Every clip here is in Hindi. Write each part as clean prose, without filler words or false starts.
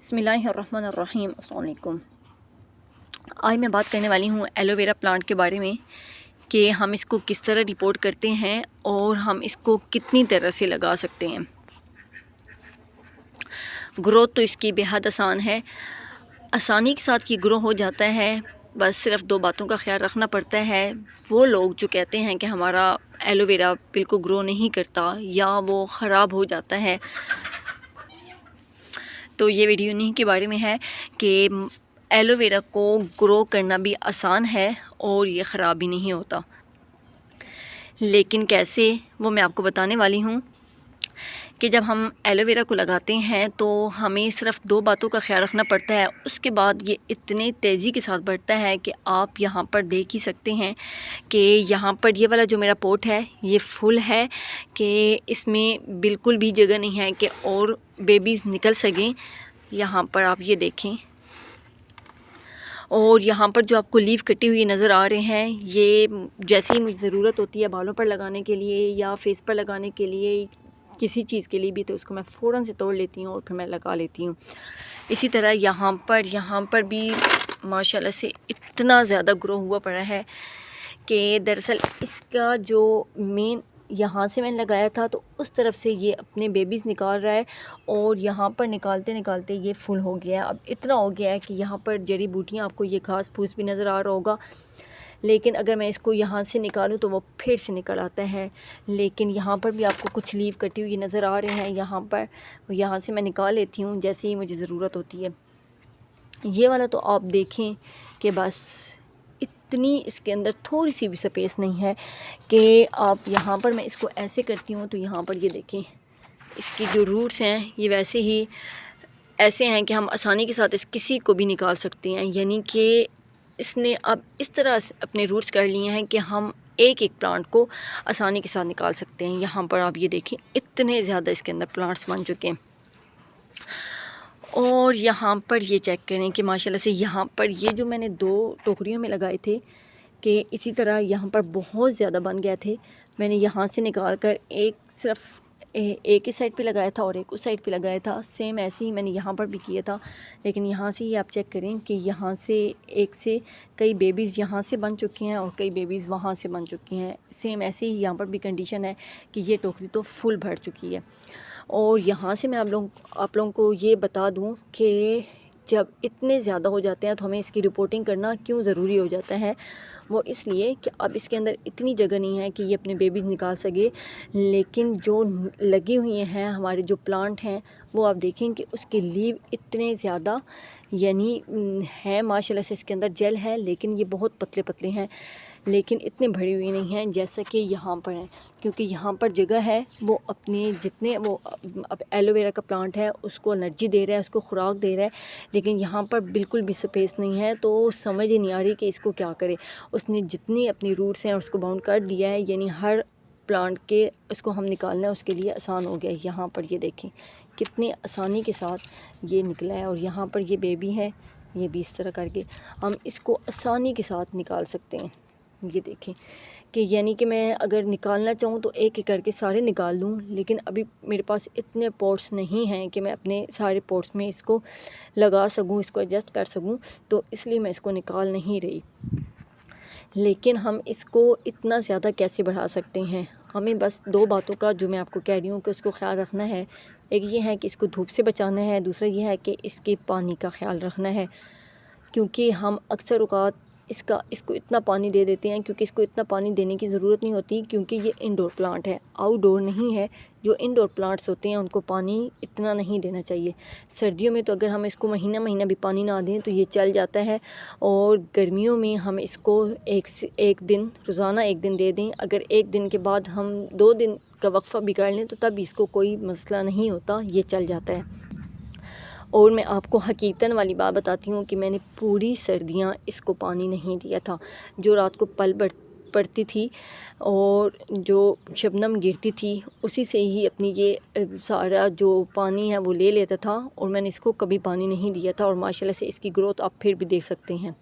बिस्मिल्लाहिर्रहमानिर्रहीम। अस्सलाम वालेकुम। आज मैं बात करने वाली हूँ एलोवेरा प्लांट के बारे में कि हम इसको किस तरह रिपोर्ट करते हैं और हम इसको कितनी तरह से लगा सकते हैं। ग्रोथ तो इसकी बेहद आसान है, आसानी के साथ ये ग्रो हो जाता है। बस सिर्फ दो बातों का ख्याल रखना पड़ता है। वो लोग जो कहते हैं कि हमारा एलोवेरा बिल्कुल ग्रो नहीं करता या वो ख़राब हो जाता है, तो ये वीडियो इन्हीं के बारे में है कि एलोवेरा को ग्रो करना भी आसान है और ये ख़राब भी नहीं होता। लेकिन कैसे, वो मैं आपको बताने वाली हूँ कि जब हम एलोवेरा को लगाते हैं तो हमें सिर्फ दो बातों का ख्याल रखना पड़ता है। उसके बाद ये इतने तेज़ी के साथ बढ़ता है कि आप यहाँ पर देख ही सकते हैं कि यहाँ पर ये वाला जो मेरा पॉट है ये फुल है कि इसमें बिल्कुल भी जगह नहीं है कि और बेबीज़ निकल सकें। यहाँ पर आप ये देखें, और यहाँ पर जो आपको लीफ कटी हुई नज़र आ रहे हैं, ये जैसे ही मुझे ज़रूरत होती है बालों पर लगाने के लिए या फेस पर लगाने के लिए, किसी चीज़ के लिए भी, तो उसको मैं फ़ौरन से तोड़ लेती हूँ और फिर मैं लगा लेती हूँ। इसी तरह यहाँ पर भी माशाल्लाह से इतना ज़्यादा ग्रो हुआ पड़ा है कि दरअसल इसका जो मेन यहाँ से मैंने लगाया था तो उस तरफ से ये अपने बेबीज़ निकाल रहा है और यहाँ पर निकालते निकालते ये फुल हो गया है। अब इतना हो गया है कि यहाँ पर जड़ी बूटियाँ, आपको ये घास फूस भी नज़र आ रहा होगा, लेकिन अगर मैं इसको यहाँ से निकालूँ तो वो फिर से निकल आता है। लेकिन यहाँ पर भी आपको कुछ लीफ कटी हुई नज़र आ रहे हैं। यहाँ से मैं निकाल लेती हूँ जैसे ही मुझे ज़रूरत होती है। ये वाला तो आप देखें कि बस इतनी इसके अंदर थोड़ी सी भी स्पेस नहीं है कि आप, यहाँ पर मैं इसको ऐसे करती हूँ तो यहाँ पर ये देखें, इसकी जो रूट्स हैं ये वैसे ही ऐसे हैं कि हम आसानी के साथ किसी को भी निकाल सकते हैं। यानी कि इसने अब इस तरह अपने रूट्स कर लिए हैं कि हम एक एक प्लांट को आसानी के साथ निकाल सकते हैं। यहाँ पर आप ये देखें, इतने ज़्यादा इसके अंदर प्लांट्स बन चुके हैं। और यहाँ पर ये चेक करें कि माशाल्लाह से यहाँ पर ये जो मैंने दो टोकरियों में लगाए थे कि इसी तरह यहाँ पर बहुत ज़्यादा बन गए थे। मैंने यहाँ से निकाल कर एक सिर्फ एक ही साइड पे लगाया था और एक उस साइड पे लगाया था। सेम ऐसे ही मैंने यहाँ पर भी किया था। लेकिन यहाँ से ही आप चेक करें कि यहाँ से एक से कई बेबीज़ यहाँ से बन चुकी हैं और कई बेबीज़ वहाँ से बन चुकी हैं। सेम ऐसे ही यहाँ पर भी कंडीशन है कि ये टोकरी तो फुल भर चुकी है। और यहाँ से मैं आप लोगों को ये बता दूँ कि जब इतने ज़्यादा हो जाते हैं तो हमें इसकी रिपोर्टिंग करना क्यों ज़रूरी हो जाता है। वो इसलिए कि अब इसके अंदर इतनी जगह नहीं है कि ये अपने बेबीज़ निकाल सके। लेकिन जो लगी हुई हैं हमारे जो प्लांट हैं, वो आप देखें कि उसके लीव इतने ज़्यादा यानी है माशाल्लाह से। इसके अंदर जेल है लेकिन ये बहुत पतले पतले हैं, लेकिन इतने भरी हुई नहीं हैं जैसा कि यहाँ पर है। क्योंकि यहाँ पर जगह है, वो अपने जितने वो अब एलोवेरा का प्लांट है उसको एनर्जी दे रहा है, उसको खुराक दे रहा है। लेकिन यहाँ पर बिल्कुल भी स्पेस नहीं है, तो समझ ही नहीं आ रही कि इसको क्या करे। उसने जितनी अपनी रूट्स हैं उसको बाउंड कर दिया है, यानी हर प्लांट के उसको हम निकालना है उसके लिए आसान हो गया। यहाँ पर ये देखें कितनी आसानी के साथ ये निकला है। और यहाँ पर ये बेबी है, ये भी इस तरह करके हम इसको आसानी के साथ निकाल सकते हैं। ये देखें कि यानी कि मैं अगर निकालना चाहूँ तो एक एक करके सारे निकाल लूँ, लेकिन अभी मेरे पास इतने पॉट्स नहीं हैं कि मैं अपने सारे पॉट्स में इसको लगा सकूँ, इसको एडजस्ट कर सकूँ, तो इसलिए मैं इसको निकाल नहीं रही। लेकिन हम इसको इतना ज़्यादा कैसे बढ़ा सकते हैं? हमें बस दो बातों का, जो मैं आपको कह रही हूँ, कि उसको ख्याल रखना है। एक ये है कि इसको धूप से बचाना है, दूसरा ये है कि इसके पानी का ख्याल रखना है। क्योंकि हम अक्सर औक़ात इसको इतना पानी दे देते हैं, क्योंकि इसको इतना पानी देने की ज़रूरत नहीं होती, क्योंकि ये इंडोर प्लांट है, आउटडोर नहीं है। जो इंडोर प्लांट्स होते हैं उनको पानी इतना नहीं देना चाहिए। सर्दियों में तो अगर हम इसको महीना महीना भी पानी ना दें तो ये चल जाता है, और गर्मियों में हम इसको एक दिन रोज़ाना एक दिन दे दें। अगर एक दिन के बाद हम 2 दिन का वक्फ़ा बिगाड़ लें तो तब इसको कोई मसला नहीं होता, ये चल जाता है। और मैं आपको हकीकतन वाली बात बताती हूँ कि मैंने पूरी सर्दियाँ इसको पानी नहीं दिया था। जो रात को पल पड़ती थी और जो शबनम गिरती थी उसी से ही अपनी ये सारा जो पानी है वो ले लेता था, और मैंने इसको कभी पानी नहीं दिया था। और माशाल्लाह से इसकी ग्रोथ आप फिर भी देख सकते हैं।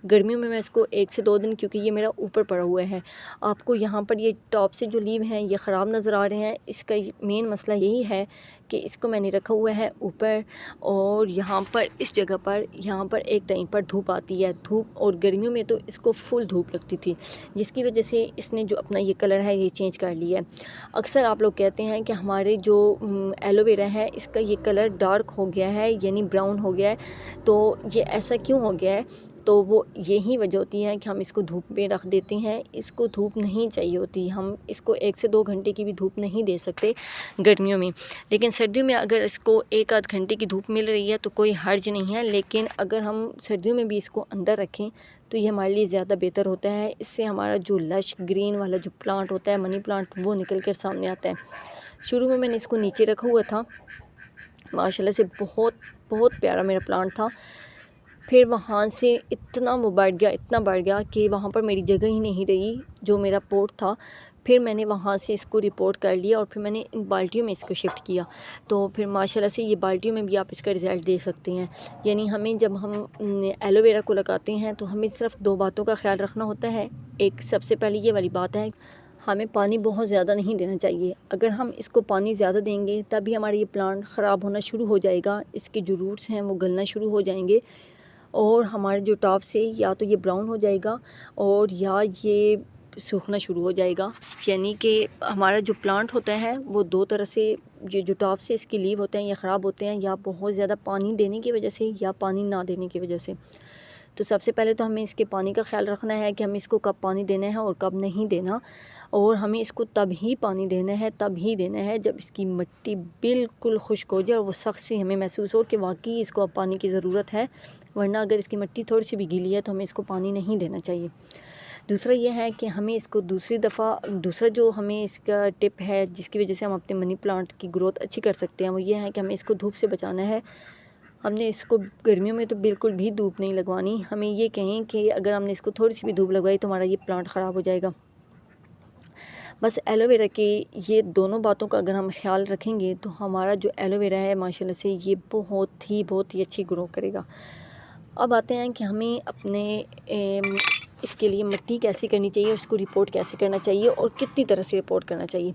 गर्मियों में मैं इसको 1 से 2 दिन, क्योंकि ये मेरा ऊपर पड़ा हुआ है। आपको यहाँ पर ये टॉप से जो लीव हैं ये ख़राब नज़र आ रहे हैं, इसका मेन मसला यही है कि इसको मैंने रखा हुआ है ऊपर, और यहाँ पर इस जगह पर यहाँ पर एक टाइम पर धूप आती है, धूप, और गर्मियों में तो इसको फुल धूप लगती थी, जिसकी वजह से इसने जो अपना ये कलर है ये चेंज कर लिया है। अक्सर आप लोग कहते हैं कि हमारे जो एलोवेरा है इसका ये कलर डार्क हो गया है, यानी ब्राउन हो गया है, तो ये ऐसा क्यों हो गया है? तो वो यही वजह होती है कि हम इसको धूप में रख देते हैं। इसको धूप नहीं चाहिए होती, हम इसको 1 से 2 घंटे की भी धूप नहीं दे सकते गर्मियों में, लेकिन सर्दियों में अगर इसको 1 आध घंटे की धूप मिल रही है तो कोई हर्ज नहीं है। लेकिन अगर हम सर्दियों में भी इसको अंदर रखें तो ये हमारे लिए ज़्यादा बेहतर होता है। इससे हमारा जो लश ग्रीन वाला जो प्लांट होता है, मनी प्लांट, वो निकल कर सामने आता है। शुरू में मैंने इसको नीचे रखा हुआ था, माशाल्लाह से बहुत बहुत प्यारा मेरा प्लांट था। फिर वहाँ से इतना वो बढ़ गया, इतना बढ़ गया कि वहाँ पर मेरी जगह ही नहीं रही जो मेरा पोट था। फिर मैंने वहाँ से इसको रिपोर्ट कर लिया और फिर मैंने इन बाल्टियों में इसको शिफ्ट किया। तो फिर माशाल्लाह से ये बाल्टियों में भी आप इसका रिज़ल्ट दे सकते हैं। यानी हमें जब हम एलोवेरा को लगाते हैं तो हमें सिर्फ 2 बातों का ख्याल रखना होता है। एक सबसे पहले ये वाली बात है, हमें पानी बहुत ज़्यादा नहीं देना चाहिए। अगर हम इसको पानी ज़्यादा देंगे तभी हमारा ये प्लांट ख़राब होना शुरू हो जाएगा, इसके जो रूट्स हैं वो गलना शुरू हो जाएंगे, और हमारे जो टॉप से या तो ये ब्राउन हो जाएगा और या ये सूखना शुरू हो जाएगा। यानी कि हमारा जो प्लांट होता है वो 2 तरह से, ये जो टॉप से इसके लीव होते हैं ये ख़राब होते हैं, या बहुत ज़्यादा पानी देने की वजह से या पानी ना देने की वजह से। तो सबसे पहले तो हमें इसके पानी का ख्याल रखना है कि हमें इसको कब पानी देना है और कब नहीं देना, और हमें इसको तब ही पानी देना है, तब ही देना है जब इसकी मिट्टी बिल्कुल खुश्क हो जाए और वो सख्त सी हमें महसूस हो कि वाकई इसको अब पानी की ज़रूरत है। वरना अगर इसकी मिट्टी थोड़ी सी भी गीली है तो हमें इसको पानी नहीं देना चाहिए। दूसरा ये है कि हमें इसको दूसरा जो हमें इसका टिप है जिसकी वजह से हम अपने मनी प्लांट की ग्रोथ अच्छी कर सकते हैं, वो ये है कि हमें इसको धूप से बचाना है। हमने इसको गर्मियों में तो बिल्कुल भी धूप नहीं लगवानी। हमें ये कहें कि अगर हमने इसको थोड़ी सी भी धूप लगवाई तो हमारा ये प्लांट ख़राब हो जाएगा। बस एलोवेरा की ये दोनों बातों का अगर हम ख्याल रखेंगे तो हमारा जो एलोवेरा है माशाल्लाह से ये बहुत ही अच्छी ग्रो करेगा। अब आते हैं कि हमें अपने इसके लिए मिट्टी कैसे करनी चाहिए, उसको रिपोर्ट कैसे करना चाहिए और कितनी तरह से रिपोर्ट करना चाहिए।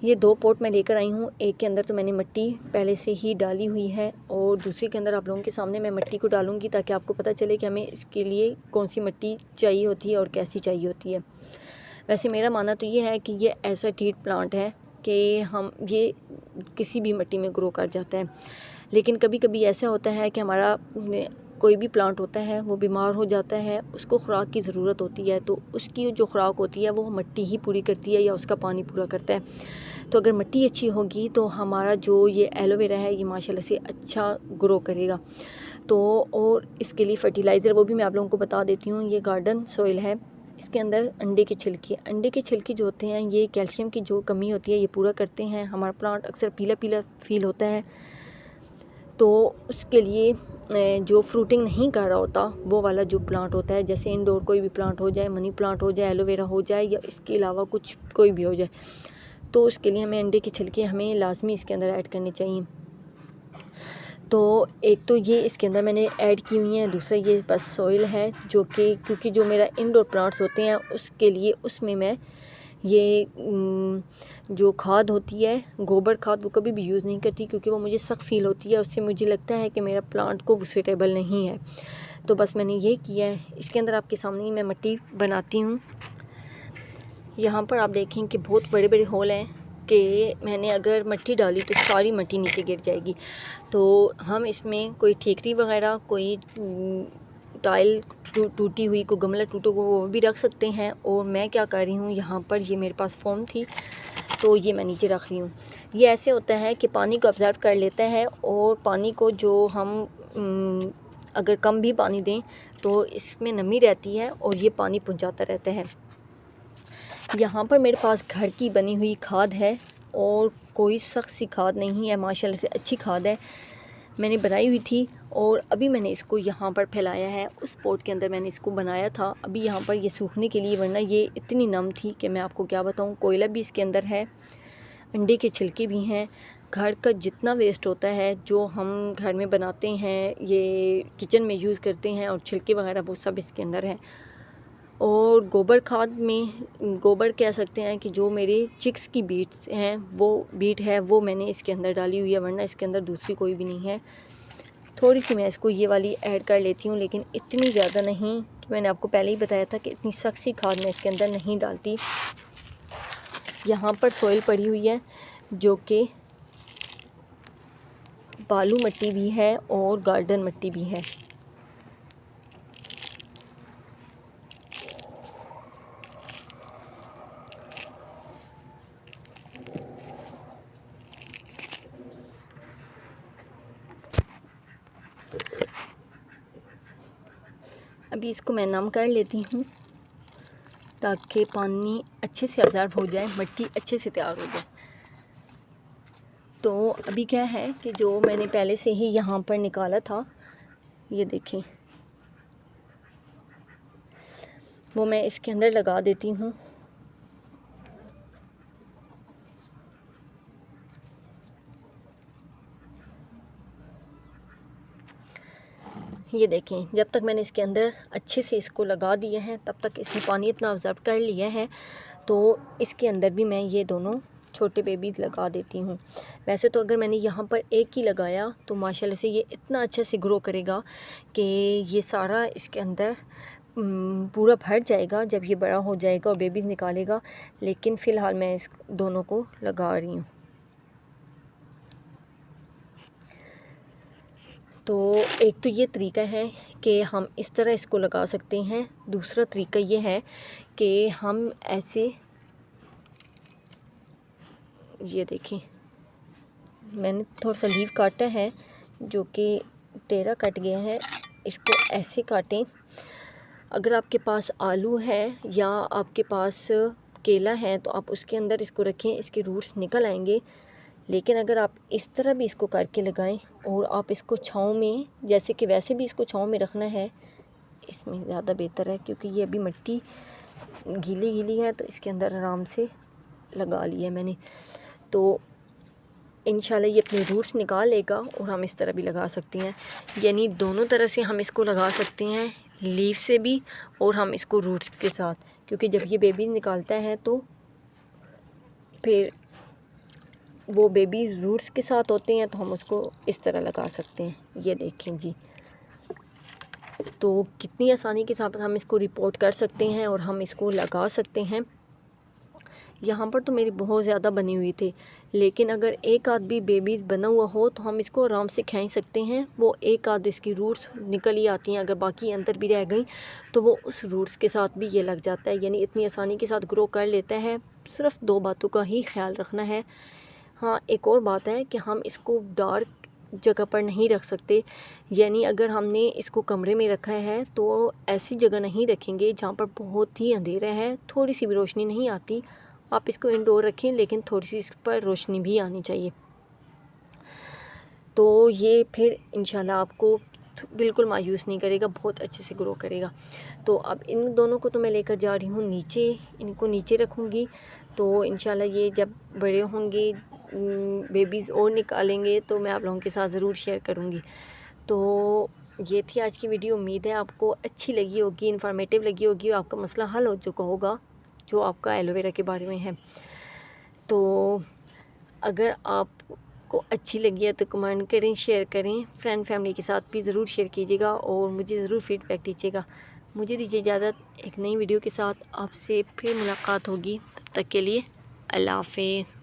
ये 2 पॉट मैं लेकर आई हूँ। एक के अंदर तो मैंने मिट्टी पहले से ही डाली हुई है और दूसरे के अंदर आप लोगों के सामने मैं मिट्टी को डालूँगी ताकि आपको पता चले कि हमें इसके लिए कौन सी मिट्टी चाहिए होती है और कैसी चाहिए होती है। वैसे मेरा मानना तो ये है कि ये ऐसा ट्रीट प्लांट है कि हम ये किसी भी मिट्टी में ग्रो कर जाता है, लेकिन कभी कभी ऐसा होता है कि हमारा कोई भी प्लांट होता है वो बीमार हो जाता है, उसको खुराक की ज़रूरत होती है, तो उसकी जो खुराक होती है वो मिट्टी ही पूरी करती है या उसका पानी पूरा करता है। तो अगर मिट्टी अच्छी होगी तो हमारा जो ये एलोवेरा है ये माशाल्लाह से अच्छा ग्रो करेगा। तो और इसके लिए फ़र्टिलाइज़र वो भी मैं आप लोगों को बता देती हूँ। ये गार्डन सॉइल है, इसके अंदर अंडे के छिलके जो होते हैं ये कैल्शियम की जो कमी होती है ये पूरा करते हैं। हमारा प्लांट अक्सर पीला पीला फील होता है, तो उसके लिए जो फ्रूटिंग नहीं कर रहा होता वो वाला जो प्लांट होता है, जैसे इंडोर कोई भी प्लांट हो जाए, मनी प्लांट हो जाए, एलोवेरा हो जाए या इसके अलावा कुछ कोई भी हो जाए, तो उसके लिए हमें अंडे के छिलके हमें लाजमी इसके अंदर ऐड करने चाहिए। तो एक तो ये इसके अंदर मैंने ऐड की हुई है, दूसरा ये बस सॉइल है जो कि क्योंकि जो मेरा इंडोर प्लांट्स होते हैं उसके लिए उसमें मैं ये जो खाद होती है गोबर खाद वो कभी भी यूज़ नहीं करती, क्योंकि वो मुझे सख्त फ़ील होती है, उससे मुझे लगता है कि मेरा प्लांट को वो सूटेबल नहीं है। तो बस मैंने ये किया है। इसके अंदर आपके सामने ही मैं मिट्टी बनाती हूँ। यहाँ पर आप देखें कि बहुत बड़े बड़े होल हैं कि मैंने अगर मिट्टी डाली तो सारी मिट्टी नीचे गिर जाएगी। तो हम इसमें कोई ठीकरी वगैरह, कोई टाइल टूटी हुई, कोई गमला टूटा हुआ वो भी रख सकते हैं। और मैं क्या कर रही हूँ, यहाँ पर ये मेरे पास फोम थी तो ये मैं नीचे रख रही हूँ। ये ऐसे होता है कि पानी को ऑब्ज़र्व कर लेता है और पानी को जो हम अगर कम भी पानी दें तो इसमें नमी रहती है और ये पानी पहुँचाता रहता है। यहाँ पर मेरे पास घर की बनी हुई खाद है और कोई सख्त सी खाद नहीं है, माशाल्लाह से अच्छी खाद है, मैंने बनाई हुई थी और अभी मैंने इसको यहाँ पर फैलाया है। उस पॉट के अंदर मैंने इसको बनाया था, अभी यहाँ पर ये सूखने के लिए, वरना ये इतनी नम थी कि मैं आपको क्या बताऊँ। कोयला भी इसके अंदर है, अंडे के छिलके भी हैं, घर का जितना वेस्ट होता है जो हम घर में बनाते हैं, ये किचन में यूज़ करते हैं और छिलके वगैरह वो सब इसके अंदर है। और गोबर खाद में गोबर कह सकते हैं कि जो मेरे चिक्स की बीट्स हैं वो मैंने इसके अंदर डाली हुई है, वरना इसके अंदर दूसरी कोई भी नहीं है। थोड़ी सी मैं इसको ये वाली ऐड कर लेती हूँ, लेकिन इतनी ज़्यादा नहीं कि मैंने आपको पहले ही बताया था कि इतनी सख्त सी खाद मैं इसके अंदर नहीं डालती। यहाँ पर सॉइल पड़ी हुई है जो कि बालू मिट्टी भी है और गार्डन मिट्टी भी है। अभी इसको मैं नम कर लेती हूँ ताकि पानी अच्छे से अब्ज़ॉर्ब हो जाए, मिट्टी अच्छे से तैयार हो जाए। तो अभी क्या है कि जो मैंने पहले से ही यहाँ पर निकाला था, ये देखें, वो मैं इसके अंदर लगा देती हूँ। ये देखें, जब तक मैंने इसके अंदर अच्छे से इसको लगा दिया है तब तक इसने पानी इतना ऑब्ज़र्व कर लिया है। तो इसके अंदर भी मैं ये दोनों छोटे बेबीज़ लगा देती हूँ। वैसे तो अगर मैंने यहाँ पर एक ही लगाया तो माशाल्लाह से ये इतना अच्छा से ग्रो करेगा कि ये सारा इसके अंदर पूरा भर जाएगा जब ये बड़ा हो जाएगा और बेबीज़ निकालेगा। लेकिन फ़िलहाल मैं इस दोनों को लगा रही हूँ। तो एक तो ये तरीका है कि हम इस तरह इसको लगा सकते हैं। दूसरा तरीका ये है कि हम ऐसे, ये देखें, मैंने थोड़ा सा लीव काटा है जो कि टेढ़ा कट गया है, इसको ऐसे काटें। अगर आपके पास आलू है या आपके पास केला है तो आप उसके अंदर इसको रखें, इसके रूट्स निकल आएंगे। लेकिन अगर आप इस तरह भी इसको करके लगाएं और आप इसको छाँव में, जैसे कि वैसे भी इसको छाँव में रखना है, इसमें ज़्यादा बेहतर है क्योंकि ये अभी मिट्टी गीली गीली है तो इसके अंदर आराम से लगा लिया मैंने। तो इंशाल्लाह ये अपने रूट्स निकाल लेगा और हम इस तरह भी लगा सकते हैं, यानी दोनों तरह से हम इसको लगा सकते हैं, लीफ से भी और हम इसको रूट्स के साथ, क्योंकि जब ये बेबी निकालता है तो फिर वो बेबीज़ रूट्स के साथ होते हैं तो हम उसको इस तरह लगा सकते हैं। ये देखें जी, तो कितनी आसानी के साथ हम इसको रिपोर्ट कर सकते हैं और हम इसको लगा सकते हैं। यहाँ पर तो मेरी बहुत ज़्यादा बनी हुई थी, लेकिन अगर एक आध भी बेबीज़ बना हुआ हो तो हम इसको आराम से खींच सकते हैं। वो एक आध इसकी रूट्स निकल ही आती हैं, अगर बाकी अंदर भी रह गई तो वो उस रूट्स के साथ भी ये लग जाता है, यानी इतनी आसानी के साथ ग्रो कर लेता है। सिर्फ दो बातों का ही ख्याल रखना है। हाँ, एक और बात है कि हम इसको डार्क जगह पर नहीं रख सकते, यानी अगर हमने इसको कमरे में रखा है तो ऐसी जगह नहीं रखेंगे जहाँ पर बहुत ही अंधेरा है, थोड़ी सी भी रोशनी नहीं आती। आप इसको इंडोर रखें लेकिन थोड़ी सी इस पर रोशनी भी आनी चाहिए, तो ये फिर इंशाल्लाह आपको बिल्कुल मायूस नहीं करेगा, बहुत अच्छे से ग्रो करेगा। तो अब इन दोनों को तो मैं लेकर जा रही हूँ नीचे, इनको नीचे रखूँगी। तो इंशाल्लाह ये जब बड़े होंगे, बेबीज़ और निकालेंगे तो मैं आप लोगों के साथ ज़रूर शेयर करूँगी। तो ये थी आज की वीडियो, उम्मीद है आपको अच्छी लगी होगी, इन्फॉर्मेटिव लगी होगी और आपका मसला हल हो चुका होगा जो आपका एलोवेरा के बारे में है। तो अगर आपको अच्छी लगी है तो कमेंट करें, शेयर करें, फ्रेंड फैमिली के साथ भी ज़रूर शेयर कीजिएगा और मुझे ज़रूर फीडबैक दीजिएगा। मुझे दीजिए इजाज़त, एक नई वीडियो के साथ आपसे फिर मुलाकात होगी। तब तक के लिए अल्लाह हाफ़िज़।